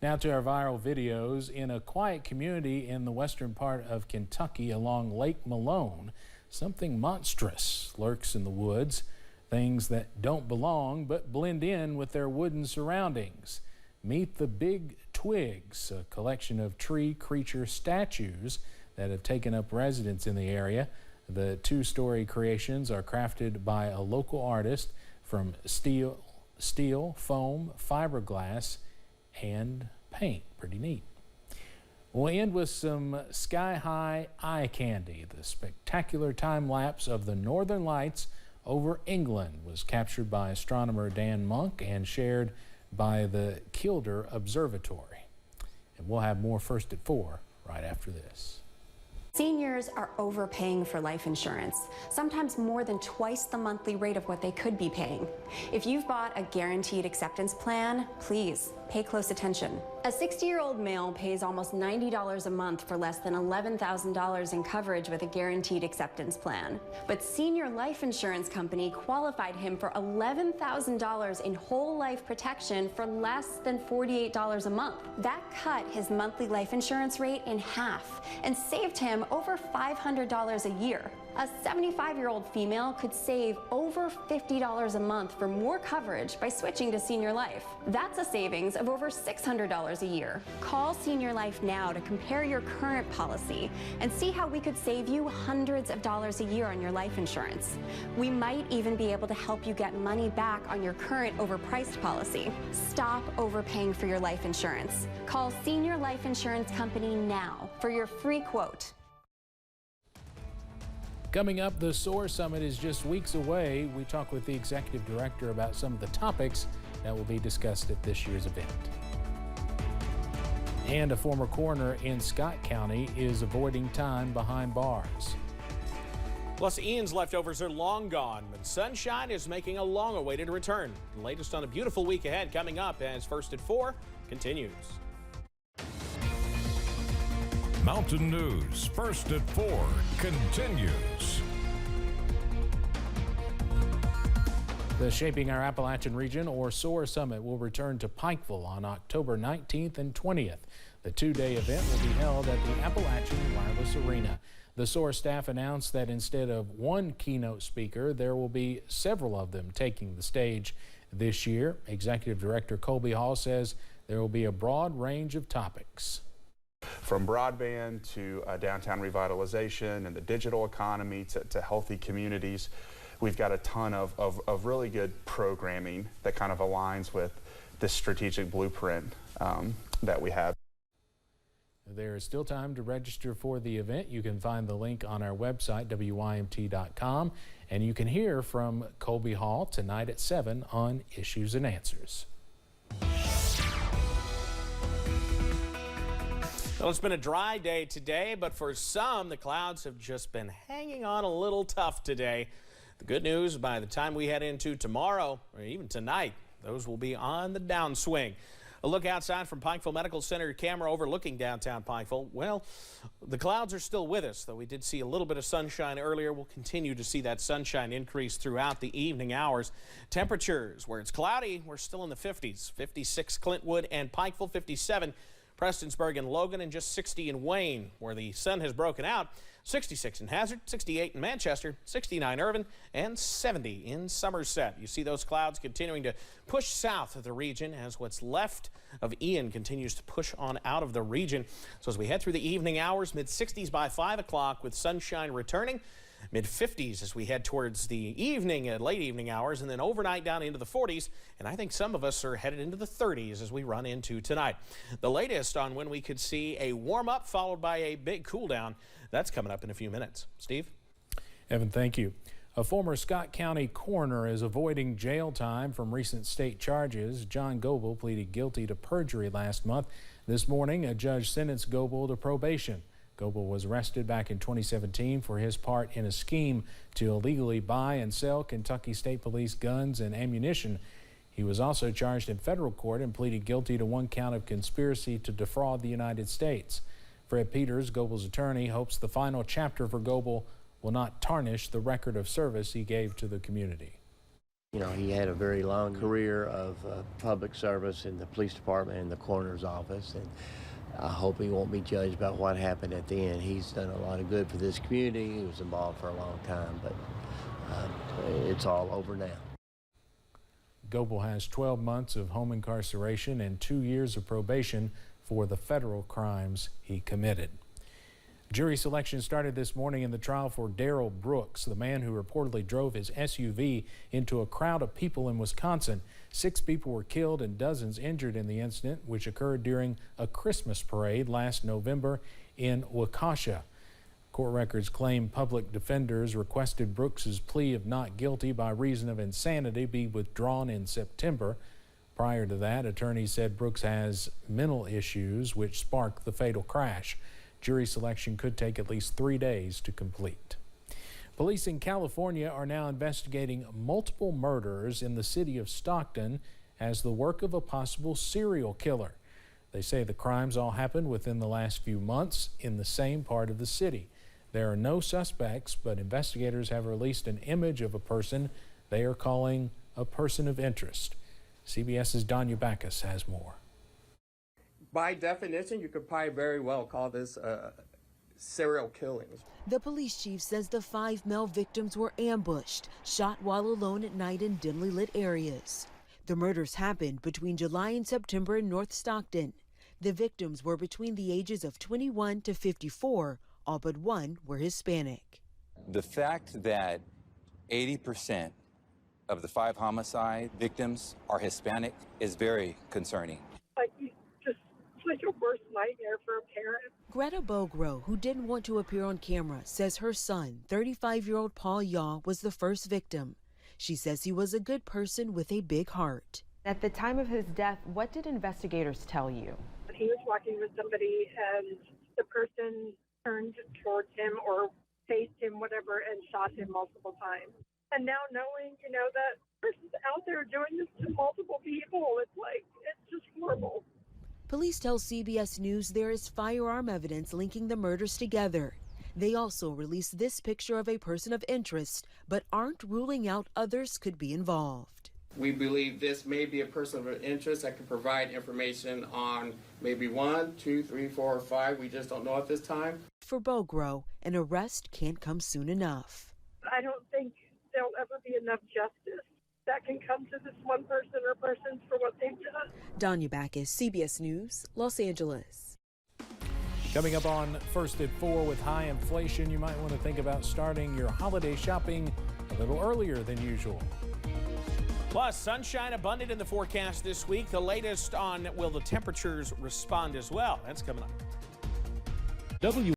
Now to our viral videos. In a quiet community in the western part of Kentucky along Lake Malone, something monstrous lurks in the woods. Things that don't belong but blend in with their wooden surroundings. Meet the Big Twigs, a collection of tree creature statues that have taken up residence in the area. The two-story creations are crafted by a local artist from steel, foam, fiberglass, and paint. Pretty neat. We'll end with some sky-high eye candy. The spectacular time-lapse of the northern lights over England was captured by astronomer Dan Monk and shared by the Kildare Observatory. And we'll have more First at 4 right after this. Seniors are overpaying for life insurance, sometimes more than twice the monthly rate of what they could be paying. If you've bought a guaranteed acceptance plan, please pay close attention. A 60-year-old male pays almost $90 a month for less than $11,000 in coverage with a guaranteed acceptance plan. But Senior Life Insurance Company qualified him for $11,000 in whole life protection for less than $48 a month. That cut his monthly life insurance rate in half and saved him over $500 a year. A 75-year-old female could save over $50 a month for more coverage by switching to Senior Life. That's a savings of over $600 a year. Call Senior Life now to compare your current policy and see how we could save you hundreds of dollars a year on your life insurance. We might even be able to help you get money back on your current overpriced policy. Stop overpaying for your life insurance. Call Senior Life Insurance Company now for your free quote. Coming up, the SOAR Summit is just weeks away. We talk with the executive director about some of the topics that will be discussed at this year's event. And a former coroner in Scott County is avoiding time behind bars. Plus, Ian's leftovers are long gone, but sunshine is making a long-awaited return. The latest on a beautiful week ahead coming up as First at 4 continues. Mountain News First at 4 continues. The Shaping Our Appalachian Region, or SOAR Summit, will return to Pikeville on October 19th and 20th. The two-day event will be held at the Appalachian Wireless Arena. The SOAR staff announced that instead of one keynote speaker, there will be several of them taking the stage this year. Executive Director Colby Hall says there will be a broad range of topics. From broadband to downtown revitalization and the digital economy to healthy communities, we've got a ton of really good programming that kind of aligns with this strategic blueprint that we have. There is still time to register for the event. You can find the link on our website, WYMT.com, and you can hear from Colby Hall tonight at 7 on Issues and Answers. Well, it's been a dry day today, but for some, the clouds have just been hanging on a little tough today. The good news, by the time we head into tomorrow, or even tonight, those will be on the downswing. A look outside from Pikeville Medical Center camera overlooking downtown Pikeville. Well, the clouds are still with us, though we did see a little bit of sunshine earlier. We'll continue to see that sunshine increase throughout the evening hours. Temperatures, where it's cloudy, we're still in the 50s. 56 Clintwood and Pikeville, 57 Prestonsburg and Logan, and just 60 in Wayne, where the sun has broken out. 66 in Hazard, 68 in Manchester, 69 Irvin, and 70 in Somerset. You see those clouds continuing to push south of the region as what's left of Ian continues to push on out of the region. So as we head through the evening hours, mid-60s by 5 o'clock with sunshine returning. Mid-50s as we head towards the evening, late evening hours, and then overnight down into the 40s. And I think some of us are headed into the 30s as we run into tonight. The latest on when we could see a warm-up followed by a big cool-down, that's coming up in a few minutes. Steve? Evan, thank you. A former Scott County coroner is avoiding jail time from recent state charges. John Goble pleaded guilty to perjury last month. This morning, a judge sentenced Goble to probation. Goble was arrested back in 2017 for his part in a scheme to illegally buy and sell Kentucky State Police guns and ammunition. He was also charged in federal court and pleaded guilty to one count of conspiracy to defraud the United States. Fred Peters, Goble's attorney, hopes the final chapter for Goble will not tarnish the record of service he gave to the community. You know, he had a very long career of public service in the police department and the coroner's office, and I hope he won't be judged about what happened at the end. He's done a lot of good for this community. He was involved for a long time, but it's all over now. Goebel has 12 months of home incarceration and 2 years of probation for the federal crimes he committed. Jury selection started this morning in the trial for Darrell Brooks, the man who reportedly drove his SUV into a crowd of people in Wisconsin. 6 people were killed and dozens injured in the incident, which occurred during a Christmas parade last November in Waukesha. Court records claim public defenders requested Brooks's plea of not guilty by reason of insanity be withdrawn in September. Prior to that, attorneys said Brooks has mental issues which sparked the fatal crash. Jury selection could take at least 3 days to complete. Police in California are now investigating multiple murders in the city of Stockton as the work of a possible serial killer. They say the crimes all happened within the last few months in the same part of the city. There are no suspects, but investigators have released an image of a person they are calling a person of interest. CBS's Danya Backus has more. By definition, you could probably very well call this serial killings. The police chief says the 5 male victims were ambushed, shot while alone at night in dimly lit areas. The murders happened between July and September in North Stockton. The victims were between the ages of 21 to 54, all but one were Hispanic. The fact that 80% of the 5 homicide victims are Hispanic is very concerning. Like a worst nightmare for a parent. Greta Bogro, who didn't want to appear on camera, says her son, 35-year-old Paul Yaw, was the first victim. She says he was a good person with a big heart. At the time of his death, what did investigators tell you? He was walking with somebody and the person turned towards him or faced him, whatever, and shot him multiple times. And now knowing, that person's out there doing this to multiple people, it's just horrible. Police tell CBS News there is firearm evidence linking the murders together. They also released this picture of a person of interest, but aren't ruling out others could be involved. We believe this may be a person of interest that could provide information on maybe 1, 2, 3, 4, or 5. We just don't know at this time. For Bogro, an arrest can't come soon enough. I don't think there'll ever be enough justice that can come to this one person or persons for what they've done. Danya Backus, CBS News, Los Angeles. Coming up on First at 4, with high inflation, you might want to think about starting your holiday shopping a little earlier than usual. Plus, sunshine abundant in the forecast this week. The latest on will the temperatures respond as well. That's coming up.